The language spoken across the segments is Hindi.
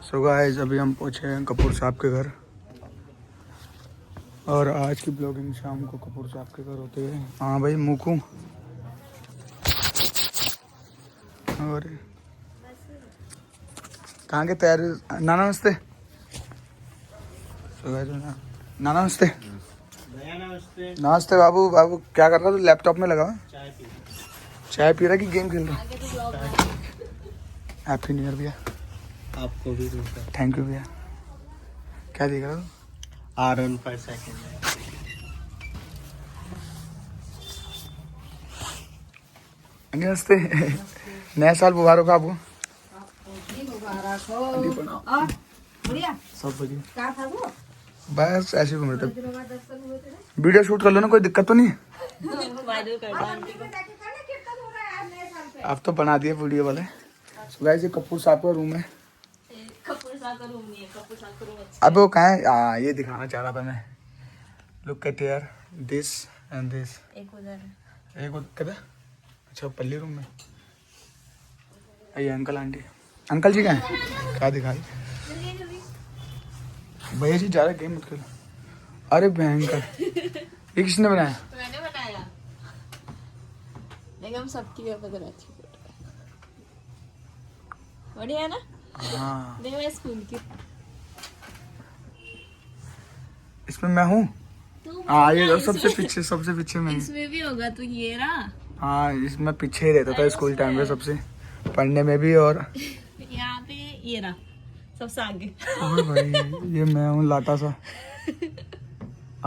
सो गाइस अभी हम पहुँचे हैं कपूर साहब के घर और आज की ब्लॉगिंग शाम को कपूर साहब के घर होते हैं। हाँ भाई मुकू और कहाँ के तैयारी। नाना नमस्ते। सो गाइस नाना नमस्ते। नमस्ते बाबू। बाबू क्या कर रहा था? लैपटॉप में लगा चाय पी रहा कि गेम खेल रहा? हैप्पी न्यू ईयर भैया। आपको भी थैंक यू भैया। क्या देख रहा था? R1 पर सेकंड नमस्ते। नया साल मुबारक हो आपको। सब बढ़िया। बस ऐसे घूम रहे थे। वीडियो शूट कर लो ना, कोई दिक्कत तो नहीं है? आप तो बना दिए वीडियो वाले। गाइस ये कपूर साहब का रूम है। अब वो कहाँ है? ये दिखाना चाह रहा था मैं। Look at here this and this. एक उधर अच्छा पल्ली रूम में। ये अंकल आंटी। अंकल जी कहाँ है? क्या दिखाई? भैया जी जा रहे गेम मत खेलो। अरे भयंकर। ये किसने बनाया? मैंने बनाया। लेकिन हम सबकी पता रहती है। बढ़िया है ना? हाँ देख मैं स्कूल की। इसमें मैं हूँ। हाँ ये सबसे पीछे मैं। इसमें भी होगा तू ये रहा। हाँ इसमें पीछे ही रहता था स्कूल टाइम में सबसे, पढ़ने में भी। और यहाँ पे ये रहा सबसे आगे। ओए भाई ये मैं हूँ लाटा सा।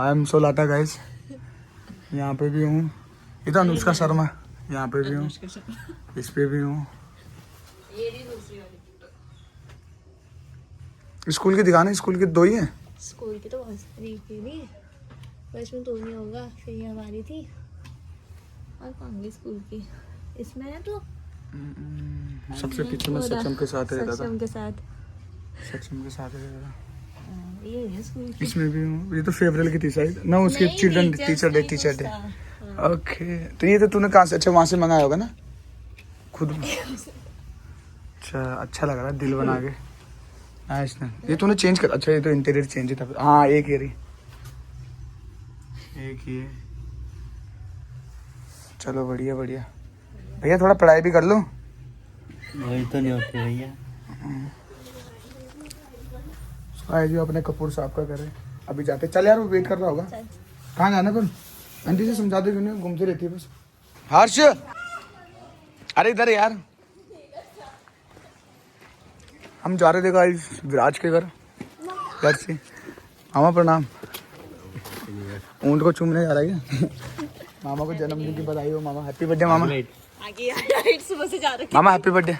I am so Lata guys. यहाँ पे भी हूँ। इधर अनुष्का शर्मा। यहाँ पे भी हूँ, इस पे भी हूँ। स्कूल की दिखाना। स्कूल के दो ही हैं। स्कूल की तो बहुत सारी थी। बस में तो नहीं होगा। फिर ये हमारी थी और कौन स्कूल की। इसमें है तो सबसे पीछे में सचम के साथ रहता था। सक्षम के साथ रहता था। ये है स्कूल की। इसमें भी हूँ। ये तो फेवरेल की थी शायद ना, उसके चिल्ड्रन टीचर डे। ओके तो ये तो तूने कहाँ से? अच्छा वहाँ से मंगाया होगा ना खुद? अच्छा लग रहा है दिल बना के। नाइस ना। ये तूने चेंज कर। अच्छा ये तो इंटीरियर चेंज ही था। हाँ एक ही है। चलो बढ़िया भैया थोड़ा पढ़ाई भी कर लो। वही तो नहीं होते भैया। जो अपने कपूर साहब का घर है। अभी जाते। चल यार वो वेट कर रहा होगा। कहाँ जाना पर? आंटी से समझा दो क्यों नहीं घूमती रहती है बस। हर्ष अरे इधर यार। हम जा रहे थे गाइस विराज के घर से। मामा प्रणाम। ऊँट को चूमने जा रहा है। मामा को जन्मदिन की बधाई हो। मामा हैप्पी बर्थडे। मामा आगे सुबह से जा रहे। मामा हैप्पी बर्थडे।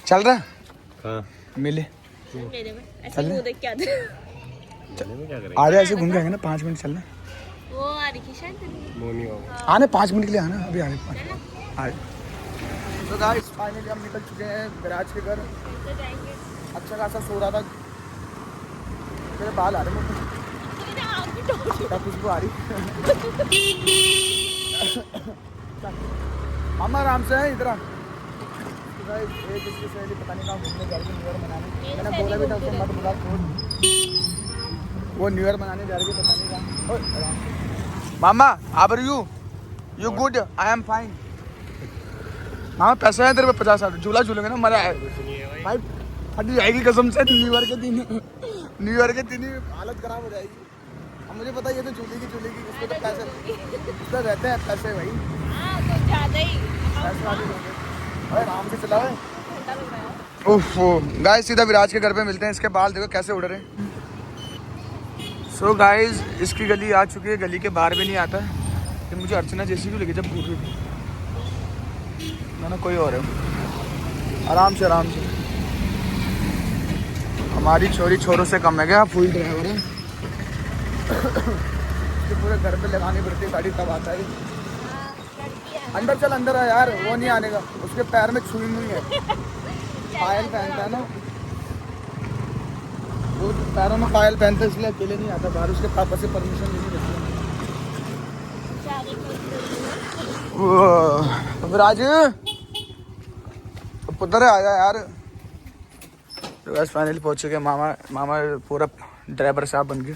चल रहा हाँ मिले मेरे में ऐसे मुंह देख के आते। आधे ऐसे घूम के आएंगे ना। 5 मिनट चलना। वो आ रही थी शायद। आने 5 मिनट के लिए आना। अभी आने तो गाइस फाइनली हम निकल चुके हैं विराज के घर। अच्छा खासा सो रहा था। मेरे बाल आ रहे हैं। खुशबू आ रही। मामा आराम से है इधर। एक इसकी सहेली पता नहीं कहाँ घूमने जा रही है न्यू ईयर मनाने। मैंने बोला भी था उसको मत बुला। वो न्यू ईयर मनाने जा रही है पता नहीं कहाँ। मामा are you good? I am fine. हाँ पैसा है तेरे पे 50-60। झूला झूलेंगे ना मजा है भाई। फट जाएगी कसम से। न्यू ईयर के दिन ही हालत खराब हो जाएगी। अब मुझे पता है ये तो झूलेगी इसमें तो पैसे रहते हैं पैसे भाई। तो ज्यादा ही पैसे वाले लोग आराम से चलाओ। उफ गाइस सीधा विराज के घर पे मिलते हैं। इसके बाल देखो कैसे उड़ रहे हैं। सो गाइस इसकी गली आ चुकी है। गली के बाहर भी नहीं आता है। कि मुझे अर्चना जैसी भी लगी जब घूर रही थी ना कोई और है। आराम से हमारी छोरी छोरों से कम है क्या? फुल ड्राइवर है। पूरे घर पे लगानी पड़ती है गाड़ी तब आता है। अंदर चल अंदर है यार। वो नहीं आने का। उसके पैर में छुई हुई है। पायल पहनता है ना वो। पैरों में पायल पहनता है इसलिए अकेले नहीं आता बाहर। उसके पापा से परमिशन लेनी पड़ती है। विराज उधर आया यार। तो बस फाइनली पहुंच चुके हैं। मामा पूरा ड्राइवर साहब बन गए।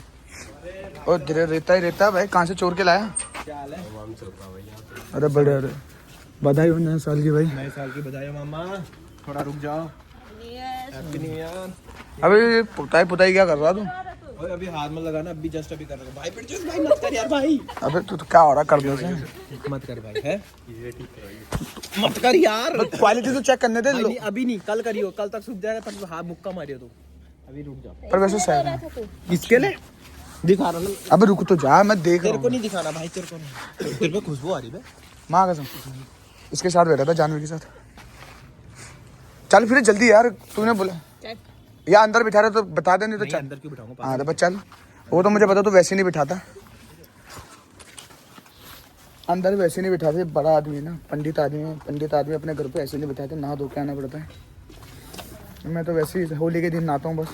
और धीरे रहता ही रहता भाई। कहाँ से चोर के लाया? अरे बड़े, अरे बधाई हो नए साल की भाई। नए साल की बधाई मामा। थोड़ा रुक जाओ। Happy new year. अबे पुताई क्या कर रहा तू? ओए अभी हाथ में लगाना, अभी जस्ट अभी कर रहा हूं भाई। पिटजूस भाई मत कर यार भाई। अबे तू तो क्या हो रहा कर दो से? मत कर भाई है। मत कर यार। क्वालिटी तो चेक करने दे लो। अभी नहीं, कल करियो, कल तक सूख जाएगा तब हाथ मुक्का मारियो तू। अभी रुक जाओ। पर वैसे सही है। किसके लिए दिखा रहा हूं? अबे रुक तो जा, मैं देख रहा तेरे को हूँ। नहीं दिखाना भाई, तेरे को नहीं। तेरे पे खुशबू आ रही है। माँ कसम इसके साथ बैठा था, जानवी के साथ। चल फिर जल्दी यार, तूने बोला या अंदर बिठा रहे तो बता दे, नहीं तो चल। अंदर क्यों बिठाऊंगा? हाँ तो बस चल। वो तो मुझे पता, तू वैसे नहीं बिठाता अंदर, वैसे नहीं बिठाते। बड़ा आदमी है ना, पंडित आदमी अपने घर पे ऐसे नहीं बिठाते, नहा धो के आना पड़ता है। मैं तो वैसे ही होली के दिन नहाता हूँ बस।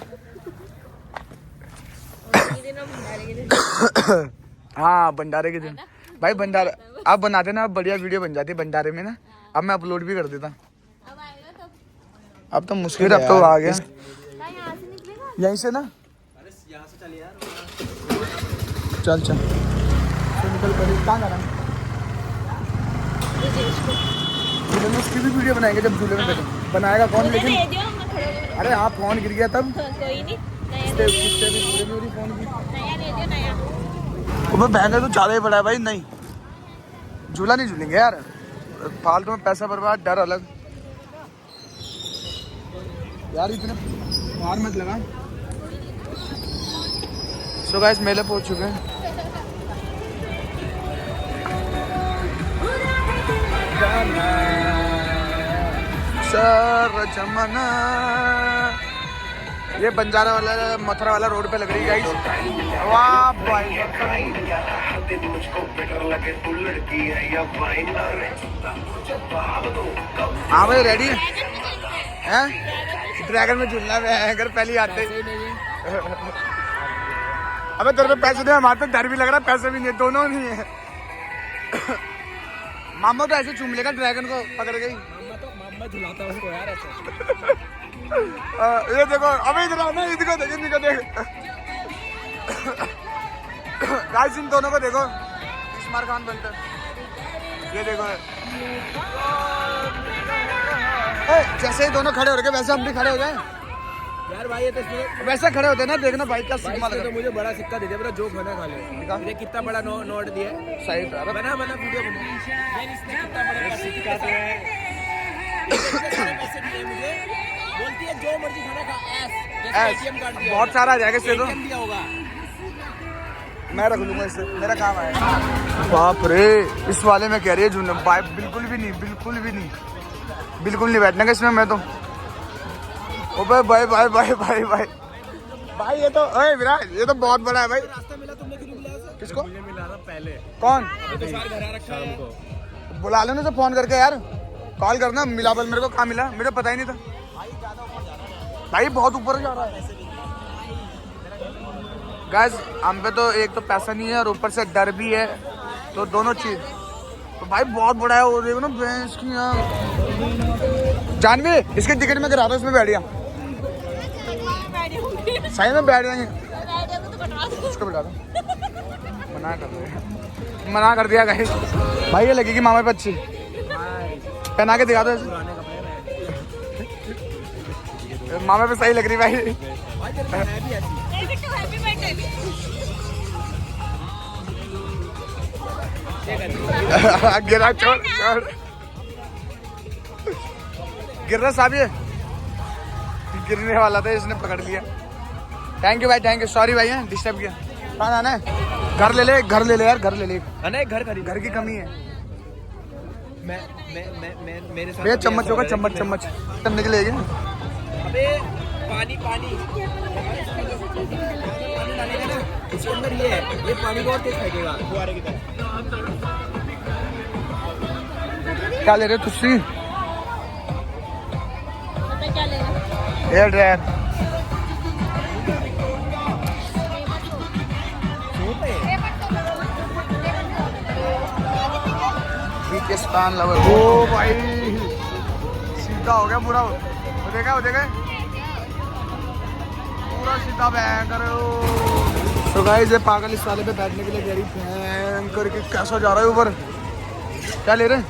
हाँ भंडारे के दिन भाई, भंडारा अब बनाते ना, अब बढ़िया वीडियो बन जाती भंडारे में ना। अब मैं अपलोड भी कर देता। अब तो मुश्किल, अब तो आ गया यहीं से ना। अरे यहाँ से चल यार। चल चल निकल कर। कहाँ जा रहा है? झूले में उसकी भी वीडियो बनाएंगे जब झूले में बैठे। बनाएगा कौन लेकिन? अरे हाँ फोन गिर गया तब। कोई नहीं, फोन की महंगा तो ज्यादा ही पड़ा है भाई। नहीं झूला नहीं झूलेंगे यार, फालतू में पैसा बर्बाद, डर अलग यार। इतने बाहर मत लगा। सो गाइस मेले पहुंच चुके हैं। सर जमाना ये बंजारा वाला मथुरा वाला रोड पे लग रही है गाइस। वाह भाई हाँ भाई रेडी हैं? ड्रैगन में झूलना है अगर पहले आते। अबे तेरे पे पैसे नहीं, हमारे तो डर भी लग रहा है, पैसे भी नहीं, दोनों नहीं है। मामा तो ऐसे चूम लेगा ड्रैगन को पकड़ गई। मामा झुलाता उसको यार ऐसे। ये देखो अबे इधर आना, इधर देख, इनको देख गाइस, इन दोनों को देखो, इस्मार खान बनता है। ये देखो जैसे ही दोनों खड़े हो रहे वैसे हम भी खड़े हो जाए यार भाई। ये तो वैसे खड़े होते ना, देखना भाई का सिग्मा तो मुझे बड़ा सिक्का दे दे, मेरा जोक बना खा ले। मुझे कितना बड़ा नोट दिया है। सही था। बना वीडियो बना। इसने कितना बड़ा सिक्का दिया है। पैसे दिए मुझे, बोलती है जो मर्जी खाना खा। एटीएम कार्ड दिया, बहुत सारा आ जाएगा इससे तो। दिया होगा, मैं रख लूंगा इससे, मेरा काम आएगा। बाप रे, इस वाले में कह रही है झूलने भाई, बिल्कुल भी नहीं, बिल्कुल भी नहीं, बिल्कुल नहीं बैठने का इसमें मैं तो। ओ भाई भाई भाई भाई भाई भाई भाई ये तो ओए विराट, ये तो बहुत बड़ा है भाई। रास्ता मिला तुमने क्यों मिला? किसको? मुझे मिला था पहले। कौन? तो सार घर आ रखा है हमको। बुला लेना तो फोन करके यार, कॉल करना। मिला बल मेरे को, कहाँ मिला मुझे पता ही नहीं था भाई, बहुत ऊपर जा रहा है गाइस। हम पे तो एक तो पैसा नहीं है और ऊपर से डर भी है, तो दोनों चीज। तो भाई बहुत बड़ा है वो, देखो ना भैंस की। यहाँ जानवी इसके टिकट में करा दो, इसमें बैठ गया सही में बैठ जाएंगे। इसको बैठा दो, मना कर दिया गाइस। भाई ये लगेगी मामा पे अच्छी, पहना के दिखा दो ऐसे। मामा पे सही लग रही भाई। गिरा छोड़ छोड़, गिर रहा साहब, ये गिरने वाला था, इसने पकड़ लिया। थैंक यू भाई, थैंक यू, सॉरी भाई है डिस्टर्ब किया। कहाँ जाना है? घर ले ले, घर ले ले यार, घर ले ले। घर खरीद, घर की कमी है। मैं मेरे साथ भैया चम्मच होगा, चम्मच चम्मच करने के लिए। अबे पानी डालेगा ना इसके अंदर, ये पानी बहुत तेज फेंकेगा फुहारे की तरह। क्या ले रहे हो तुझसे? क्या लेगा? Air dryer. पाकिस्तान लवर। ओ भाई सीधा हो गया पूरा, वो देखा पूरा सीधा भयंकर। तो गाइस ये पागल इस वाले पे बैठने के लिए कह रही भयंकर के कैसा जा रहा है ऊपर। क्या ले रहे हैं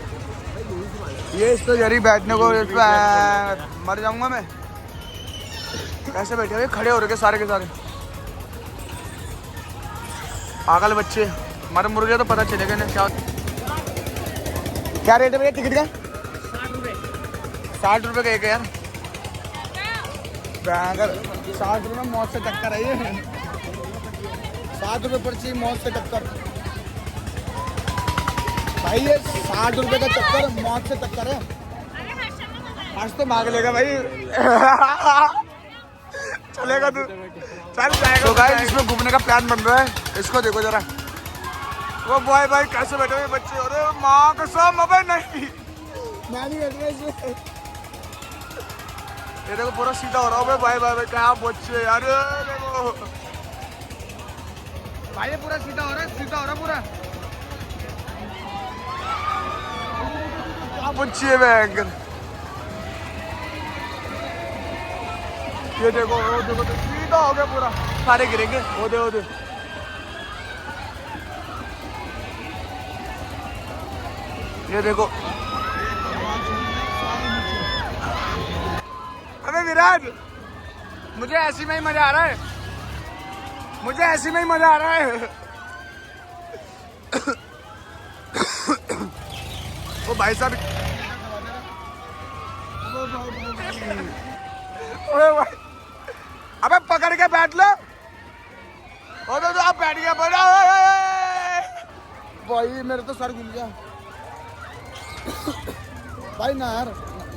ये? इस पे जरी बैठने को मर जाऊंगा मैं। कैसे बैठे हुए खड़े हो रहे सारे के सारे पागल बच्चे। मर मुर्गे तो पता चलेगा ना क्या क्या रेट है भैया टिकट का? 60 रुपये का एक है यार। भयंकर 60 रुपये मौत से टक्कर है ये। 60 रुपये पर्ची मौत से टक्कर भाई। ये 60 रुपये का चक्कर मौत से टक्कर है। आज तो मांग लेगा भाई। चलेगा तू चल जाएगा। तो गाइस इसमें घूमने का प्लान बन रहा है। इसको देखो जरा वो बॉय भाई कैसे बैठे हुए बच्चे। अरे माँ कसम अबे नहीं मैं नहीं बैठ रहा इसमें। ये देखो पूरा सीधा हो रहा है भाई भाई भाई क्या बच्चे यार। देखो भाई ये पूरा सीधा हो रहा है, सीधा हो रहा है पूरा। क्या बच्चे है भयंकर। ये देखो वो देखो तो सीधा हो गया पूरा। सारे गिरेंगे वो दे वो दे। ये देखो अबे विराट मुझे ऐसी में ही मजा आ रहा है। मुझे ऐसी में ही मजा आ रहा है। वो भाई साहब अबे पकड़ के बैठ लो। तो आप बैठ गया बड़ा भाई। मेरे तो सर घूम गया भाई। ना यार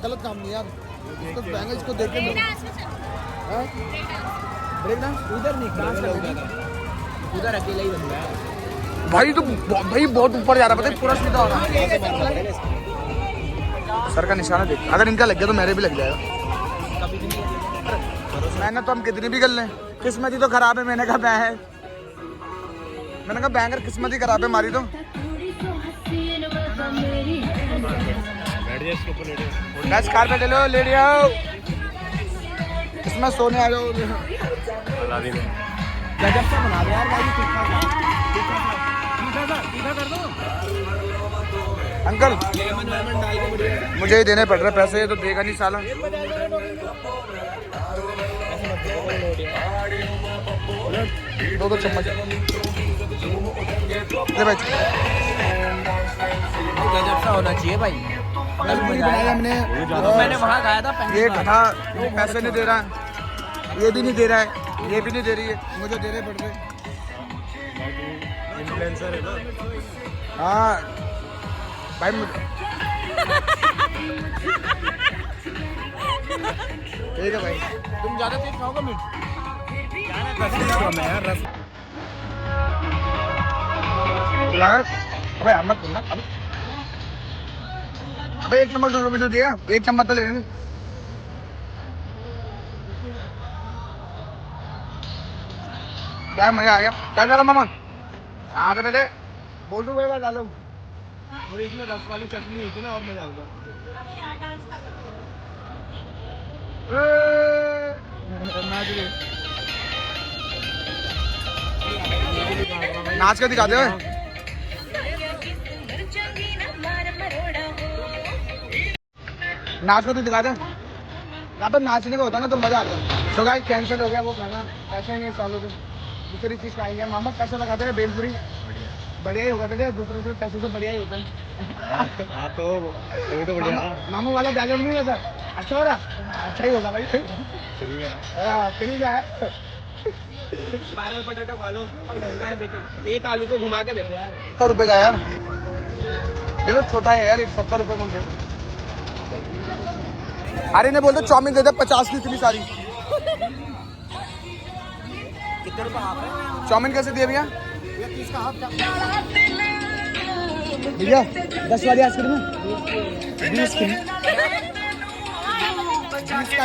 गलत काम नहीं यार। इसको बहंगे इसको देख के ब्रेक डांस उधर नहीं डांस कर उधर अकेला ही बंदा है भाई। तो भाई बहुत ऊपर जा रहा है पता है। पूरा सीधा हो रहा है। सर का निशाना देख अगर इनका लग गया तो मेरे भी लग जाएगा। मैंने तो हम कितनी भी कर लें किस्मत ही तो खराब है। मैंने कहा बैंकर किस्मत ही खराब है हमारी तो। बस कार पे ले लो ले लिया। इसमें सोने आ जाओ। गजब से बना दो यार भाई। तीखा कर दो अंकल। मुझे ही देने पड़ रहे पैसे। ये तो देगा नहीं साला। दो चम्मच ले भाई। गजब सा होना चाहिए भाई। हमने मैंने वहाँ खाया था। ये गधा पैसे नहीं दे रहा है। ये भी नहीं दे रहा है। ये भी नहीं दे रही है। मुझे देने पड़ रहे। इन्फ्लुएंसर है ना। हाँ भाई ठीक है भाई। तुम ज़्यादा तेज खाओगे मीट अबे अहमद तुम ना अबे एक नंबर दो तो दिया। एक नंबर तो ले लेंगे। क्या मजा आ गया। क्या कर रहा मामा आगे पहले बोल दो भाई डालो। और इसमें रस वाली चटनी होती ना और मजा आऊंगा। नाच के दिखाते हो। नाच को तो दिखा दे। यहाँ पर नाचने का होता ना तो मजा आता है। तो गाइस कैंसिल हो गया वो खाना। ऐसे नहीं सालों से दूसरी चीज खाएंगे। मामा कैसे लगाते हैं बेलपुरी? बढ़िया ही होगा बेटे। दूसरे पैसे तो बढ़िया ही होता है। हाँ तो बढ़िया। मामू वाला बैकग्राउंड नहीं रहता। अच्छा हो रहा। अच्छा ही होगा भाई। फ्री का है। 12 पटाटा खा लो। एक आलू को घुमा के देते यार। 70 रुपए का यार। ये तो छोटा है यार। 70 रुपए में दे। अरे ने बोलते चाउमीन दे दे 50 की इतनी सारी। कितने रुपए हाफ है? चाउमीन कैसे दिए भैया? भैया 10 वाली आइसक्रीम है 20 की। 20 का।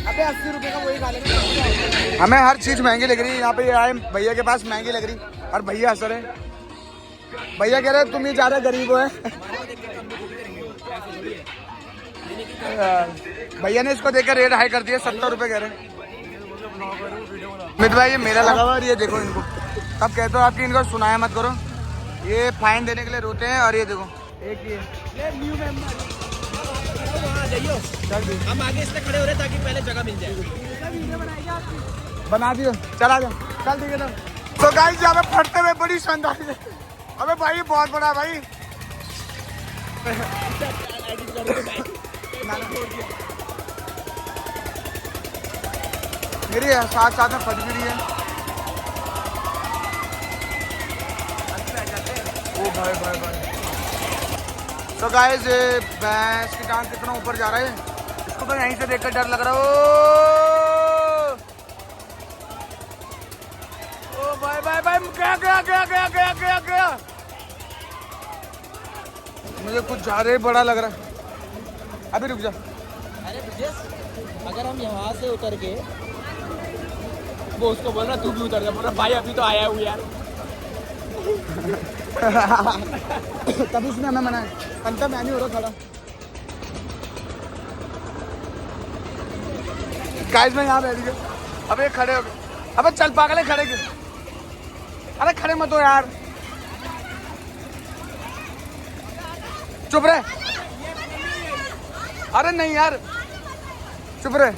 अबे 80 रुपए का वही खा लेंगे। हमें हर चीज महंगी लग रही है। यहाँ पे आए भैया के पास महंगी लग रही। और भैया हंस रहे। भैया कह रहे तुम ही ज्यादा गरीब हो है। भैया ने इसको देखकर रेट हाई कर दिया, 70 रुपए कह रहे हैं। मित भाई ये मेला लगा हुआ और ये देखो इनको, तब कहते हो आपकी इनको सुनाया मत करो, ये फाइन देने के लिए रोते हैं। और ये देखो एक ये न्यू मेंबर, हम आगे इसलिए खड़े हो रहे ताकि पहले जगह मिल जाए। बना दियो, चला जाओ, चल ठीक है ना। तो गाइस यहाँ पे फटते हुए बड़ी शानदार है। अबे भाई बहुत बड़ा है भाई। मेरी साथ साथ में फट भी रही है। ओ भाई भाई भाई। तो गाइस भैंस की टांग कितना ऊपर जा रहा है, इसको तो यहीं से देखकर डर लग रहा है। ओ भाई भाई भाई, गया गया गया गया गया गया गया। मुझे कुछ ज्यादा ही बड़ा लग रहा है। अभी रुक जा। अरे ब्रिजेश, अगर हम यहाँ से उतर के वो उसको बोल रहा तू भी उतर जा, बोल रहा भाई अभी तो आया हूँ यार। तभी उसने हमें मना है, अंतर मैं नहीं हो रहा खड़ा। गाइस मैं यहाँ बैठ गया, अबे खड़े हो गए। अबे चल पागल है, खड़े क्यों? अरे खड़े मत हो यार, चुप रहे। अरे नहीं यार, चुप रहे।